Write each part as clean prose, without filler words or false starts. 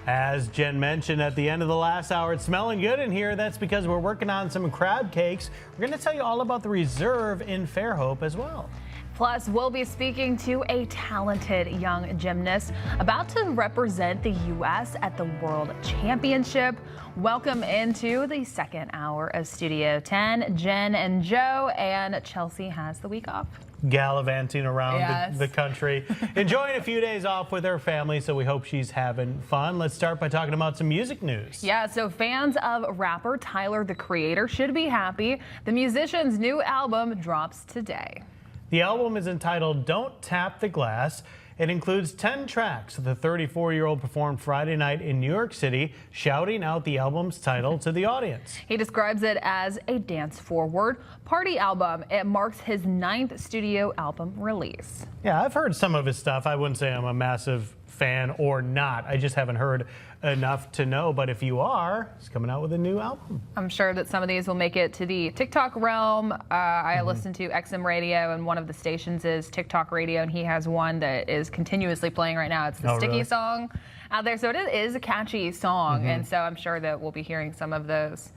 As Jen mentioned at the end of the last hour, it's smelling good in here. That's because we're working on some crab cakes. We're going to tell you all about the Reserve in Fairhope as well. Plus, we'll be speaking to a talented young gymnast about to represent the U.S. at the World Championship. Welcome into the second hour of Studio 10. Jen and Joe, and Chelsea has the week off. Gallivanting around the country, enjoying a few days off with her family, so we hope she's having fun. Let's start by talking about some music news. Yeah, so fans of rapper Tyler, the Creator, should be happy. The musician's new album drops today. The album is entitled Don't Tap the Glass. It includes 10 tracks. The 34-year-old performed Friday night in New York City, shouting out the album's title to the audience. He describes it as a dance-forward party album. It marks his 9th studio album release. Yeah, I've heard some of his stuff. I wouldn't say I'm a massive fan or not. I just haven't heard enough to know. But if you are, he's coming out with a new album. I'm sure that some of these will make it to the TikTok realm. I listen to XM Radio, and one of the stations is TikTok Radio, and he has one that is continuously playing right now. It's the Sticky song out there. So it is a catchy song, and so I'm sure that we'll be hearing some of those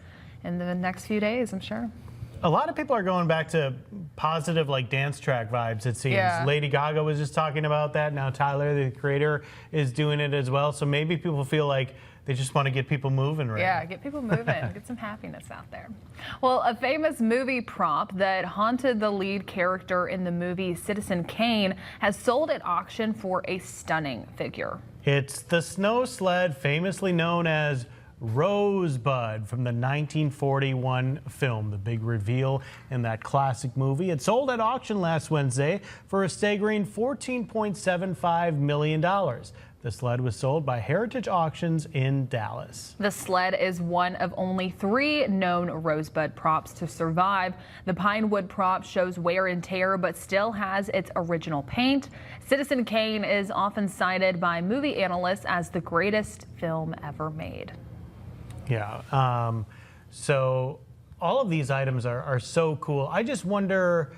in the next few days, I'm sure. A lot of people are going back to positive, like, dance track vibes, it seems. Yeah. Lady Gaga was just talking about that. Now Tyler, the Creator, is doing it as well. So maybe people feel like they just want to get people moving, right? Yeah, get people moving, get some happiness out there. Well, a famous movie prop that haunted the lead character in the movie Citizen Kane has sold at auction for a stunning figure. It's the snow sled famously known as Rosebud from the 1941 film, the big reveal in that classic movie. It sold at auction last Wednesday for a staggering $14.75 million. The sled was sold by Heritage Auctions in Dallas. The sled is one of only 3 known Rosebud props to survive. The pine wood prop shows wear and tear, but still has its original paint. Citizen Kane is often cited by movie analysts as the greatest film ever made. Yeah, so all of these items are so cool. I just wonder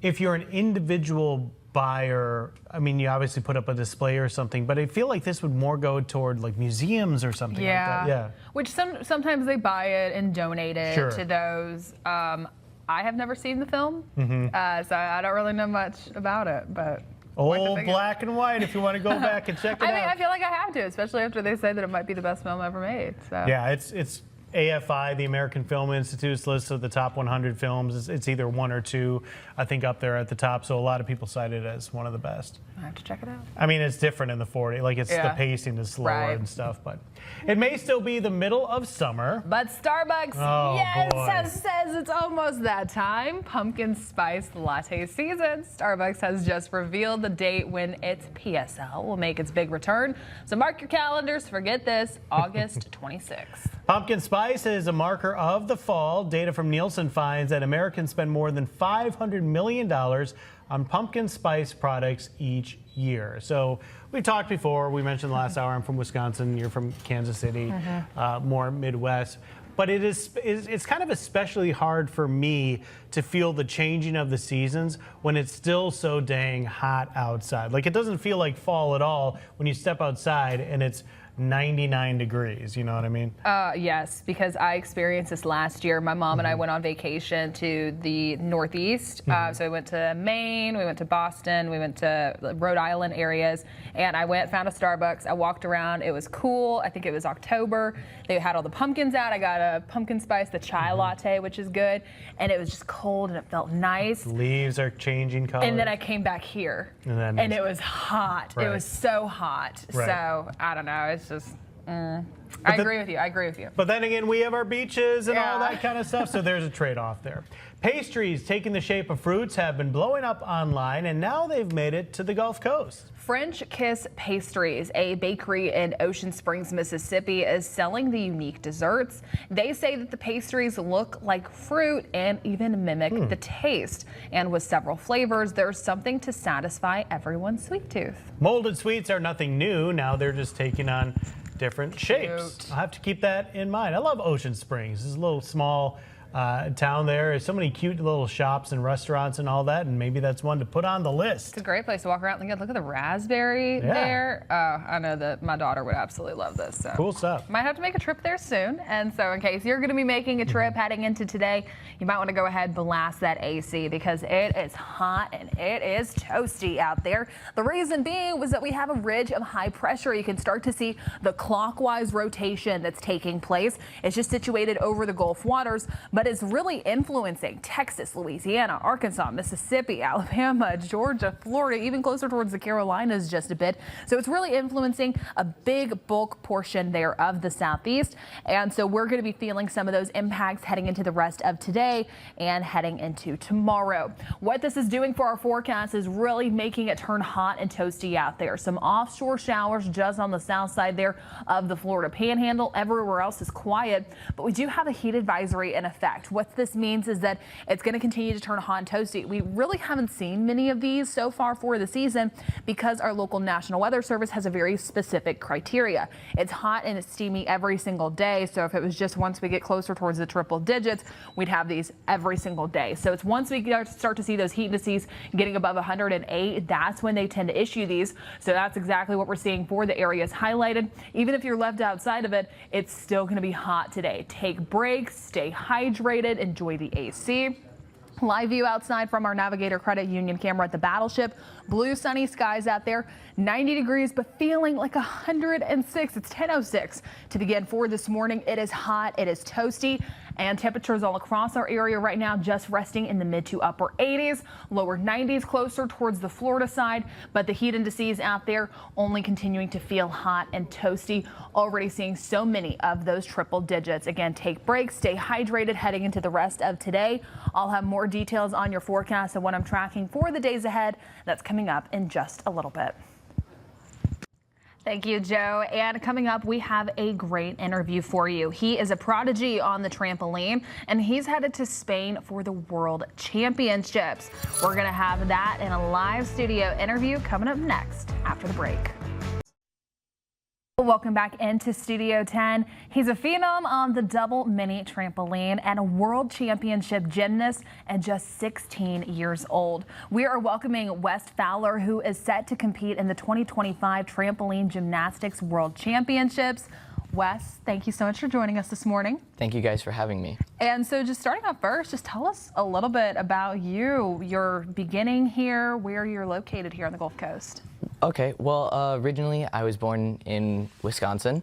if you're an individual buyer. I mean, you obviously put up a display or something, but I feel like this would more go toward like museums or something like that. Yeah. Which sometimes they buy it and donate it to those. I have never seen the film, so I don't really know much about it, but. Old black and white, if you want to go back and check it out. I feel like I have to, especially after they say that it might be the best film ever made. So. Yeah, it's AFI, the American Film Institute's list of the top 100 films. It's either 1 or 2, I think, up there at the top. So a lot of people cite it as one of the best. I have to check it out. I mean, it's different in the 40. Like, it's the pacing is slower and stuff, but it may still be the middle of summer. But Starbucks, says it's almost that time. Pumpkin spice latte season. Starbucks has just revealed the date when its PSL will make its big return. So mark your calendars. Forget this, August 26th. Pumpkin spice is a marker of the fall. Data from Nielsen finds that Americans spend more than $500 million on pumpkin spice products each year. So we talked before, we mentioned last hour, I'm from Wisconsin, you're from Kansas City, more Midwest. But it's kind of especially hard for me to feel the changing of the seasons when it's still so dang hot outside. Like, it doesn't feel like fall at all when you step outside and it's 99 degrees, you know what I mean? Yes, because I experienced this last year. My mom and I went on vacation to the Northeast. So we went to Maine, we went to Boston, we went to Rhode Island areas, and I found a Starbucks. I walked around. It was cool. I think it was October. They had all the pumpkins out. I got a pumpkin spice, the chai latte, which is good, and it was just cold and it felt nice. Leaves are changing colors. And then I came back here, and it was hot. It was so hot. So I don't know. It's just. I agree with you. I agree with you. But then again, we have our beaches and all that kind of stuff, so there's a trade-off there. Pastries taking the shape of fruits have been blowing up online, and now they've made it to the Gulf Coast. French Kiss Pastries, a bakery in Ocean Springs, Mississippi, is selling the unique desserts. They say that the pastries look like fruit and even mimic the taste. And with several flavors, there's something to satisfy everyone's sweet tooth. Molded sweets are nothing new. Now they're just taking on different shapes. I'll have to keep that in mind. I love Ocean Springs. This is a little small town there. There's so many cute little shops and restaurants and all that, and maybe that's one to put on the list. It's a great place to walk around. Look at the raspberry there. I know that my daughter would absolutely love this. So. Cool stuff. Might have to make a trip there soon. And so in case you're going to be making a trip heading into today, you might want to go ahead and blast that AC because it is hot and it is toasty out there. The reason being was that we have a ridge of high pressure. You can start to see the clockwise rotation that's taking place. It's just situated over the Gulf waters, but it's really influencing Texas, Louisiana, Arkansas, Mississippi, Alabama, Georgia, Florida, even closer towards the Carolinas just a bit. So it's really influencing a big bulk portion there of the southeast. And so we're going to be feeling some of those impacts heading into the rest of today and heading into tomorrow. What this is doing for our forecast is really making it turn hot and toasty out there. Some offshore showers just on the south side there of the Florida Panhandle. Everywhere else is quiet, but we do have a heat advisory in effect. What this means is that it's going to continue to turn hot and toasty. We really haven't seen many of these so far for the season because our local National Weather Service has a very specific criteria. It's hot and it's steamy every single day. So if it was just once we get closer towards the triple digits, we'd have these every single day. So it's once we start to see those heat indices getting above 108, that's when they tend to issue these. So that's exactly what we're seeing for the areas highlighted. Even if you're left outside of it, it's still going to be hot today. Take breaks, stay hydrated, enjoy the AC. Live view outside from our Navigator Credit Union camera at the Battleship. Blue sunny skies out there, 90 degrees, but feeling like 106. It's 10:06 to begin for this morning. It is hot, it is toasty, and temperatures all across our area right now just resting in the mid to upper 80s, lower 90s closer towards the Florida side, but the heat indices out there only continuing to feel hot and toasty. Already seeing so many of those triple digits. Again, take breaks, stay hydrated heading into the rest of today. I'll have more details on your forecast and what I'm tracking for the days ahead. That's coming up in just a little bit. Thank you, Joe. And coming up, we have a great interview for you. He is a prodigy on the trampoline, and he's headed to Spain for the World Championships. We're going to have that in a live studio interview coming up next after the break. Welcome back into Studio 10. He's a phenom on the double mini trampoline and a world championship gymnast and just 16 years old. We are welcoming Wes Fowler, who is set to compete in the 2025 Trampoline Gymnastics World Championships. Wes, thank you so much for joining us this morning. Thank you guys for having me. And so just starting off first, just tell us a little bit about you, your beginning here, where you're located here on the Gulf Coast. Okay, well, originally I was born in Wisconsin.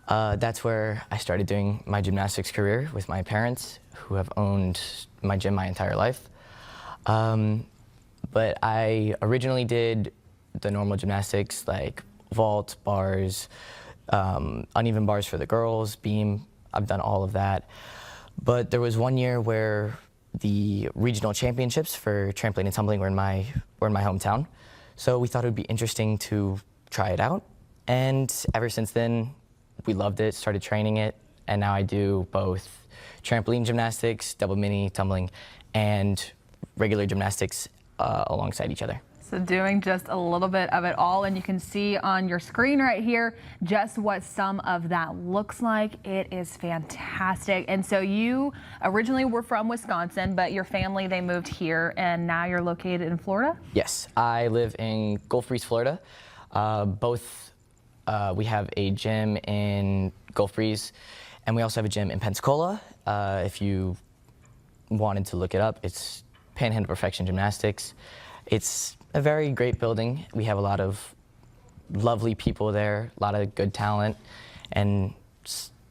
That's where I started doing my gymnastics career with my parents, who have owned my gym my entire life. But I originally did the normal gymnastics like vault, bars, uneven bars for the girls, beam. I've done all of that. But there was one year where the regional championships for trampoline and tumbling were in my hometown. So we thought it would be interesting to try it out. And ever since then, we loved it, started training it, and now I do both trampoline gymnastics, double mini tumbling, and regular gymnastics alongside each other. So doing just a little bit of it all, and you can see on your screen right here just what some of that looks like. It is fantastic. And so you originally were from Wisconsin, but your family, they moved here, and now you're located in Florida? Yes, I live in Gulf Breeze, Florida. We have a gym in Gulf Breeze, and we also have a gym in Pensacola. If you wanted to look it up, it's Panhandle Perfection Gymnastics. It's a very great building. We have a lot of lovely people there, a lot of good talent, and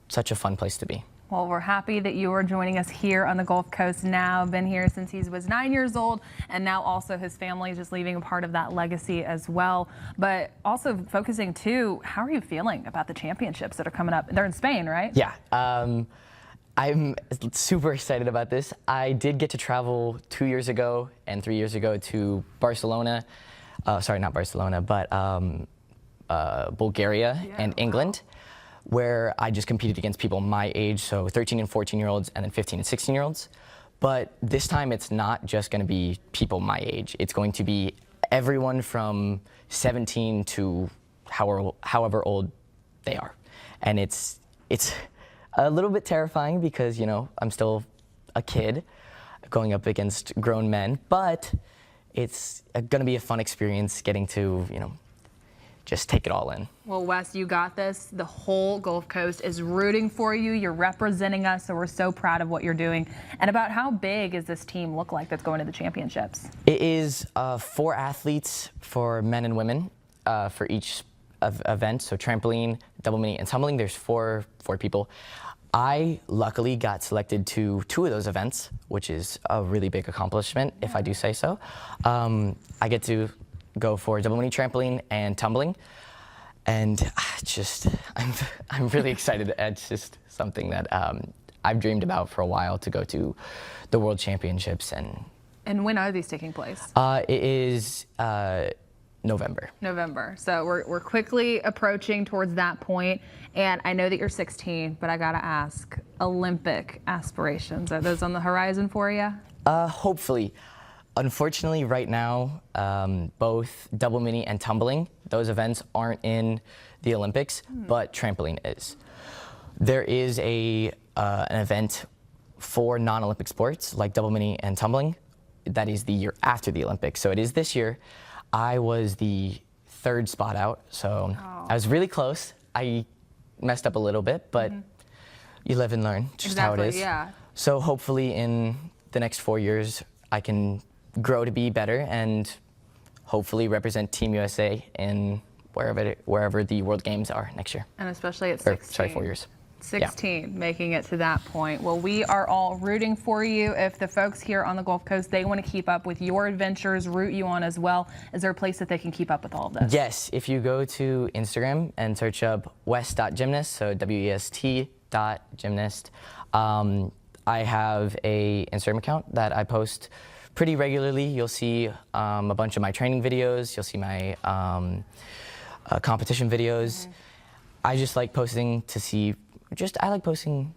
such a fun place to be. Well, we're happy that you are joining us here on the Gulf Coast now. Been here since he was 9 years old, and now also his family is just leaving a part of that legacy as well. But also focusing too, how are you feeling about the championships that are coming up? They're in Spain, right? Yeah. I'm super excited about this. I did get to travel 2 years ago and 3 years ago to Barcelona. Sorry, not Barcelona, but Bulgaria and England, where I just competed against people my age, so 13 and 14-year-olds and then 15 and 16-year-olds. But this time it's not just going to be people my age. It's going to be everyone from 17 to however old they are. And it's a little bit terrifying because, you know, I'm still a kid going up against grown men, but it's going to be a fun experience getting to, just take it all in. Well, Wes, you got this. The whole Gulf Coast is rooting for you. You're representing us, so we're so proud of what you're doing. And about how big does this team look like that's going to the championships? It is 4 athletes for men and women for each event. So trampoline, double mini, and tumbling. There's four people. I luckily got selected to 2 of those events, which is a really big accomplishment, if I do say so. I get to go for double mini, trampoline, and tumbling, and I'm really excited. It's just something that I've dreamed about for a while, to go to the World Championships. And when are these taking place? It is November. November. So we're quickly approaching towards that point. And I know that you're 16, but I gotta ask, Olympic aspirations, are those on the horizon for you? Hopefully. Unfortunately, right now, both double mini and tumbling, those events aren't in the Olympics, but trampoline is. There is an event for non-Olympic sports, like double mini and tumbling, that is the year after the Olympics. So it is this year. I was the 3rd spot out, so I was really close. I messed up a little bit, but you live and learn, just how it is. Yeah. So hopefully in the next 4 years, I can grow to be better and hopefully represent Team USA in wherever the World Games are next year. And especially at 16. 4 years. 16, making it to that point. Well, we are all rooting for you. If the folks here on the Gulf Coast, they want to keep up with your adventures, root you on as well, is there a place that they can keep up with all of this? Yes, if you go to Instagram and search up west.gymnast, so WEST.gymnast, I have a Instagram account that I post pretty regularly. You'll see a bunch of my training videos. You'll see my competition videos. I just like posting to see, I like posting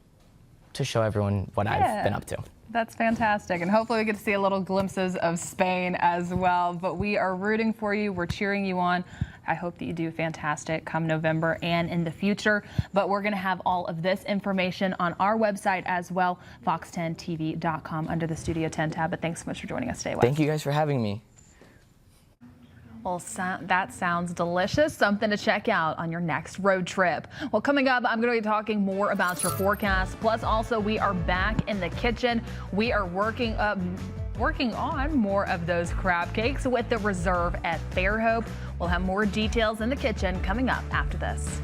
to show everyone what I've been up to. That's fantastic. And hopefully we get to see a little glimpses of Spain as well. But we are rooting for you. We're cheering you on. I hope that you do fantastic come November and in the future. But we're going to have all of this information on our website as well, fox10tv.com, under the Studio 10 tab. But thanks so much for joining us today, Wes. Thank you guys for having me. Well, that sounds delicious. Something to check out on your next road trip. Well, coming up, I'm going to be talking more about your forecast. Plus, also, we are back in the kitchen. We are working on more of those crab cakes with the Reserve at Fairhope. We'll have more details in the kitchen coming up after this.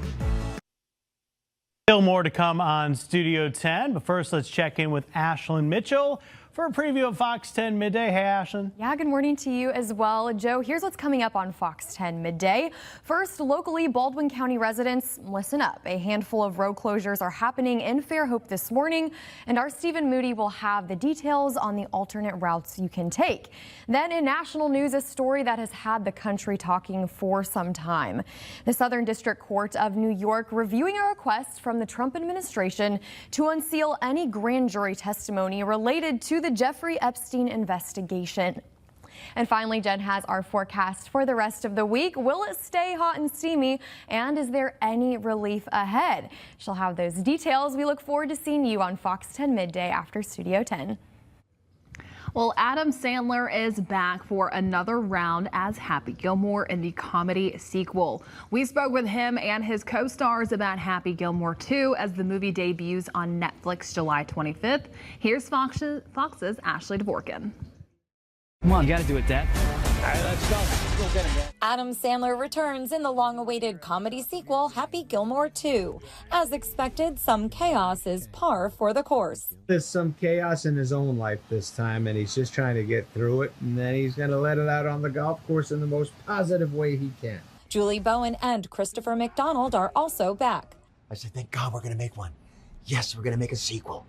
Still more to come on Studio 10, but first let's check in with Ashlyn Mitchell for a preview of Fox 10 Midday. Hey, Ashlyn. Yeah, good morning to you as well. Joe, here's what's coming up on Fox 10 Midday. First, locally, Baldwin County residents, listen up. A handful of road closures are happening in Fairhope this morning, and our Stephen Moody will have the details on the alternate routes you can take. Then in national news, a story that has had the country talking for some time. The Southern District Court of New York reviewing a request from the Trump administration to unseal any grand jury testimony related to the Jeffrey Epstein investigation. And finally, Jen has our forecast for the rest of the week. Will it stay hot and steamy? And is there any relief ahead? She'll have those details. We look forward to seeing you on Fox 10 Midday after Studio 10. Well, Adam Sandler is back for another round as Happy Gilmore in the comedy sequel. We spoke with him and his co-stars about Happy Gilmore 2 as the movie debuts on Netflix July 25th. Here's Fox's Ashley Dvorkin. Come on, you gotta do it, Dad. All right, let's go. Let's go get him, Dad. Adam Sandler returns in the long-awaited comedy sequel, Happy Gilmore 2. As expected, some chaos is par for the course. There's some chaos in his own life this time, and he's just trying to get through it, and then he's going to let it out on the golf course in the most positive way he can. Julie Bowen and Christopher McDonald are also back. I said, thank God we're going to make one. Yes, we're going to make a sequel.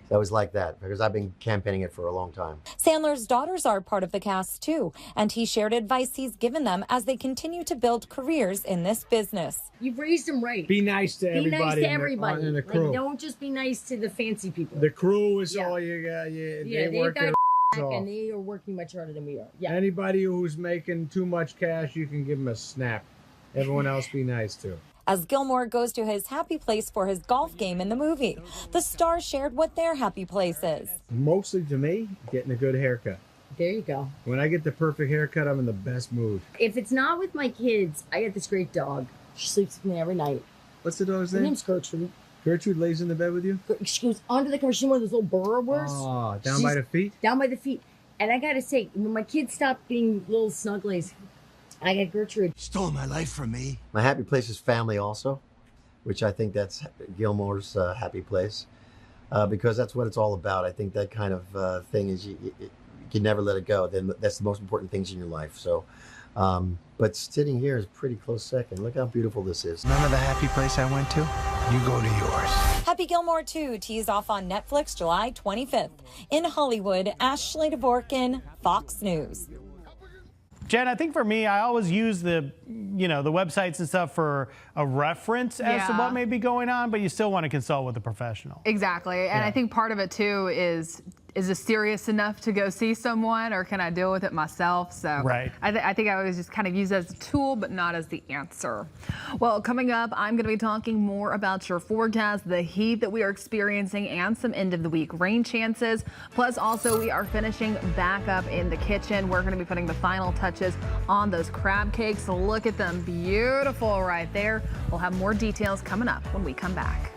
That was like that because I've been campaigning it for a long time. Sandler's daughters are part of the cast too, and he shared advice he's given them as they continue to build careers in this business. You've raised them right. Be nice to everybody. Be nice to everybody. In the crew. Like, don't just be nice to the fancy people. The crew is all you got. They work their off. And they are working much harder than we are. Yeah. Anybody who's making too much cash, you can give them a snap. Everyone else be nice to. as Gilmore goes to his happy place for his golf game in the movie. The star shared what their happy place is. Mostly to me, getting a good haircut. There you go. When I get the perfect haircut, I'm in the best mood. If it's not with my kids, I got this great dog. She sleeps with me every night. What's the dog's Her name? name's Gertrude. Gertrude lays in the bed with you? She goes under the cover. She's one of those little burrowers. Oh, down by the feet? Down by the feet. And I gotta say, when my kids stop being little snugglies, I got Gertrude. Stole my life from me. My happy place is family also, which I think that's Gilmore's happy place, because that's what it's all about. I think that kind of thing is you can never let it go. Then that's the most important things in your life. So, but sitting here is pretty close second. Look how beautiful this is. Remember the happy place I went to? You go to yours. Happy Gilmore 2 tees off on Netflix July 25th. In Hollywood, Ashley Dvorkin, Fox News. Jen, I think for me, I always use the websites and stuff for a reference as to what may be going on, but you still want to consult with a professional. Exactly. And I think part of it too is this serious enough to go see someone, or can I deal with it myself? So right. I think I always just kind of use it as a tool, but not as the answer. Well, coming up, I'm going to be talking more about your forecast, the heat that we are experiencing, and some end of the week rain chances. Plus, also, we are finishing back up in the kitchen. We're going to be putting the final touches on those crab cakes. Look at them, beautiful right there. We'll have more details coming up when we come back.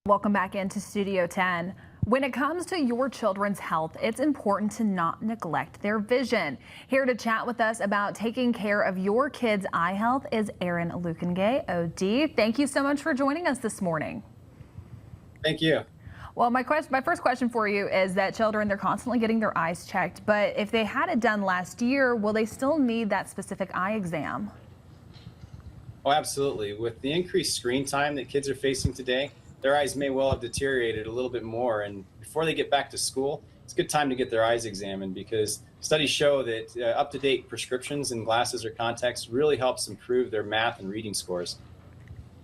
Welcome back into Studio 10. When it comes to your children's health, it's important to not neglect their vision. Here to chat with us about taking care of your kids' eye health is Aaron Lukengay, OD. Thank you so much for joining us this morning. Thank you. Well, my first question for you is that children, they're constantly getting their eyes checked, but if they had it done last year, will they still need that specific eye exam? Oh, absolutely. With the increased screen time that kids are facing today, their eyes may well have deteriorated a little bit more. And before they get back to school, it's a good time to get their eyes examined, because studies show that up-to-date prescriptions and glasses or contacts really helps improve their math and reading scores.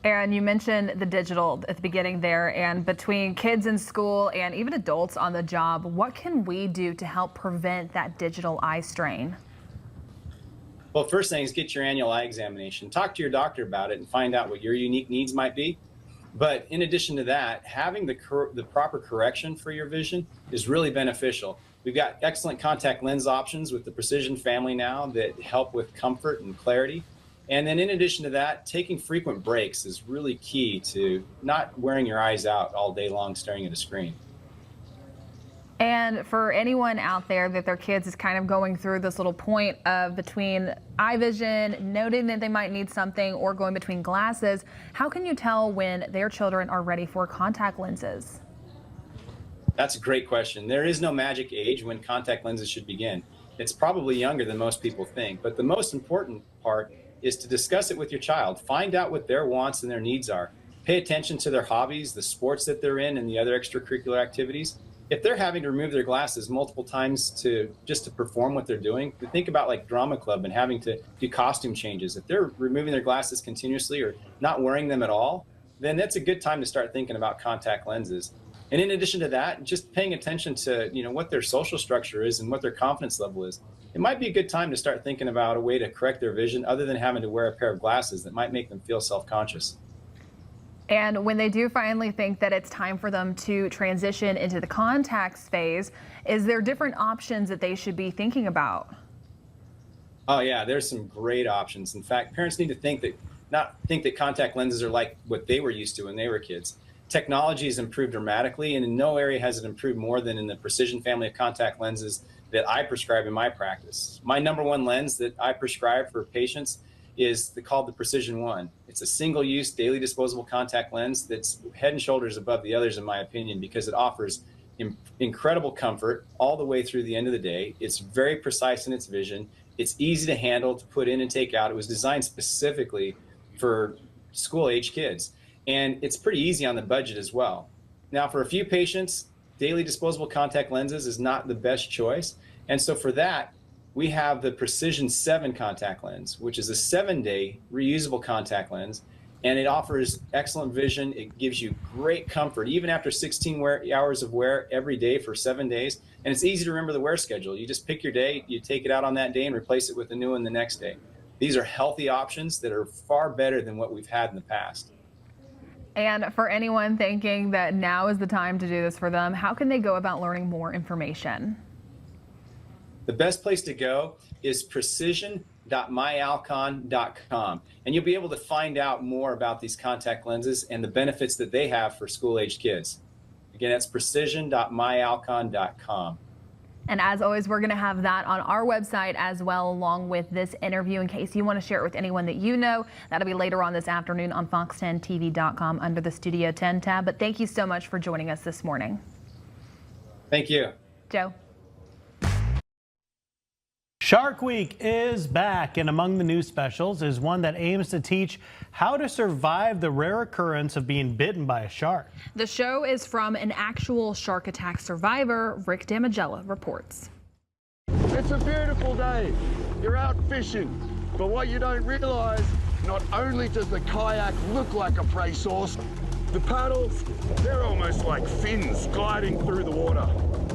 Aaron, you mentioned the digital at the beginning there, and between kids in school and even adults on the job, what can we do to help prevent that digital eye strain? Well, first thing is get your annual eye examination. Talk to your doctor about it and find out what your unique needs might be. But in addition to that, having the proper correction for your vision is really beneficial. We've got excellent contact lens options with the Precision family now that help with comfort and clarity. And then in addition to that, taking frequent breaks is really key to not wearing your eyes out all day long staring at a screen. And for anyone out there that their kids is kind of going through this little point of between eye vision, noting that they might need something, or going between glasses, how can you tell when their children are ready for contact lenses? That's a great question. There is no magic age when contact lenses should begin. It's probably younger than most people think, but the most important part is to discuss it with your child. Find out what their wants and their needs are. Pay attention to their hobbies, the sports that they're in, and the other extracurricular activities. If they're having to remove their glasses multiple times to perform what they're doing, think about like drama club and having to do costume changes. If they're removing their glasses continuously or not wearing them at all, then that's a good time to start thinking about contact lenses. And in addition to that, just paying attention to what their social structure is and what their confidence level is. It might be a good time to start thinking about a way to correct their vision other than having to wear a pair of glasses that might make them feel self-conscious. And when they do finally think that it's time for them to transition into the contacts phase, is there different options that they should be thinking about? Oh yeah, there's some great options. In fact, parents need to not think that contact lenses are like what they were used to when they were kids. Technology has improved dramatically, and in no area has it improved more than in the Precision family of contact lenses that I prescribe in my practice. My number one lens that I prescribe for patients is called the Precision One. It's a single-use, daily disposable contact lens that's head and shoulders above the others, in my opinion, because it offers incredible comfort all the way through the end of the day. It's very precise in its vision. It's easy to handle, to put in and take out. It was designed specifically for school-age kids. And it's pretty easy on the budget as well. Now, for a few patients, daily disposable contact lenses is not the best choice. And so for that, we have the Precision 7 contact lens, which is a 7-day reusable contact lens, and it offers excellent vision. It gives you great comfort, even after 16 hours of wear every day for 7 days. And it's easy to remember the wear schedule. You just pick your day, you take it out on that day and replace it with a new one the next day. These are healthy options that are far better than what we've had in the past. And for anyone thinking that now is the time to do this for them, how can they go about learning more information? The best place to go is precision.myalcon.com, and you'll be able to find out more about these contact lenses and the benefits that they have for school-aged kids. Again, that's precision.myalcon.com. And as always, we're going to have that on our website as well, along with this interview, in case you want to share it with anyone that you know. That'll be later on this afternoon on fox10tv.com under the Studio 10 tab. But thank you so much for joining us this morning. Thank you. Joe. Shark Week is back, and among the new specials is one that aims to teach how to survive the rare occurrence of being bitten by a shark. The show is from an actual shark attack survivor. Rick Damigella reports. It's a beautiful day. You're out fishing, but what you don't realize, not only does the kayak look like a prey source, the paddles, they're almost like fins gliding through the water.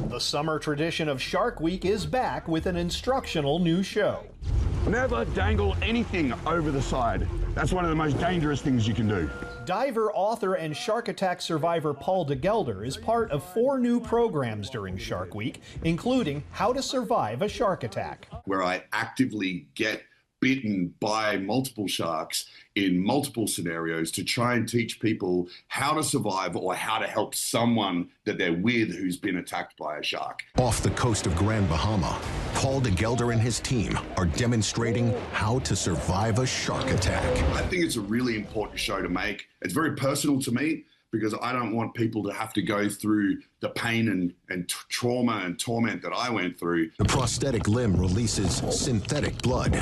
The summer tradition of Shark Week is back with an instructional new show. Never dangle anything over the side. That's one of the most dangerous things you can do. Diver, author, and shark attack survivor Paul DeGelder is part of 4 new programs during Shark Week, including How to Survive a Shark Attack, where I actively get bitten by multiple sharks in multiple scenarios to try and teach people how to survive or how to help someone that they're with who's been attacked by a shark. Off the coast of Grand Bahama, Paul DeGelder and his team are demonstrating how to survive a shark attack. I think it's a really important show to make. It's very personal to me because I don't want people to have to go through the pain and trauma and torment that I went through. The prosthetic limb releases synthetic blood,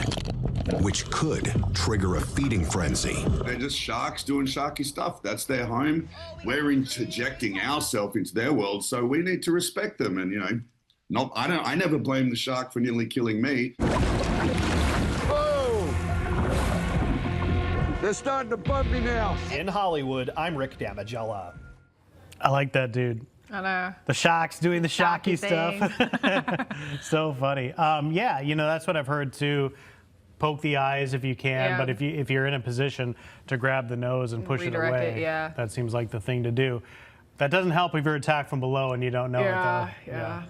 which could trigger a feeding frenzy. They're just sharks doing sharky stuff. That's their home. We're interjecting ourselves into their world, so we need to respect them. And, you know, I never blame the shark for nearly killing me. They're starting to bump me now. In Hollywood, I'm Rick Damigella. I like that dude. I know. The sharks doing the shocky Shocky stuff. So funny. Yeah, you know, that's what I've heard too. Poke the eyes if you can, Yeah. but if you're in a position to grab the nose and push Redirect it away, it, yeah. that seems like the thing to do. That doesn't help if you're attacked from below and you don't know it though. Yeah.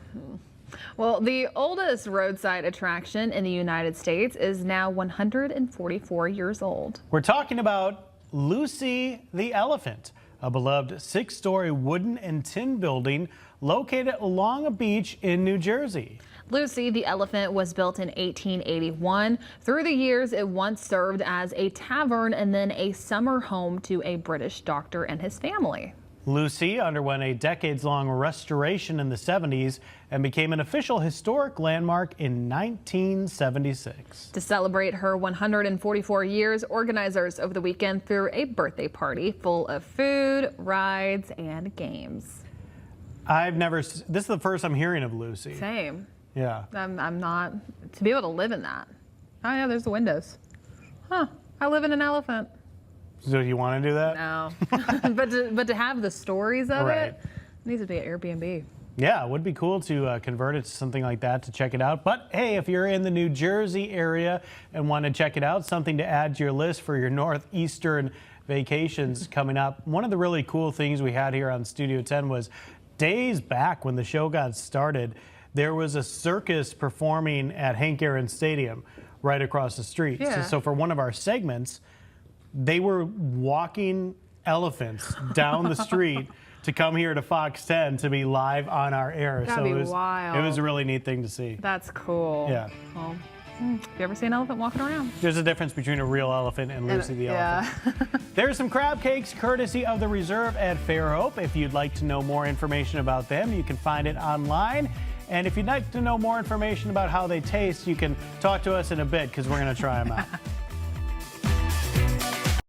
Well, the oldest roadside attraction in the United States is now 144 years old. We're talking about Lucy the Elephant, a beloved 6-story wooden and tin building located along a beach in New Jersey. Lucy the Elephant was built in 1881. Through the years, it once served as a tavern and then a summer home to a British doctor and his family. Lucy underwent a decades-long restoration in the 70s and became an official historic landmark in 1976. To celebrate her 144 years, organizers over the weekend threw a birthday party full of food, rides, and games. This is the first I'm hearing of Lucy. Same. Yeah. I'm not, to be able to live in that. Oh yeah, there's the windows. Huh, I live in an elephant. So you want to do that? No, but to have the stories of Right. it needs to be an Airbnb. Yeah, it would be cool to convert it to something like that to check it out. But hey, if you're in the New Jersey area and want to check it out, something to add to your list for your northeastern vacations coming up. One of the really cool things we had here on Studio 10 was days back when the show got started, there was a circus performing at Hank Aaron Stadium right across the street. Yeah. So for one of our segments, they were walking elephants down the street to come here to Fox 10 to be live on our air. That'd be it was wild. It was a really neat thing to see. That's cool. Yeah. Well, have you ever seen an elephant walking around? There's a difference between a real elephant and Lucy the elephant. Yeah. There's some crab cakes courtesy of the Reserve at Fairhope. If you'd like to know more information about them, you can find it online. And if you'd like to know more information about how they taste, you can talk to us in a bit because we're going to try them out.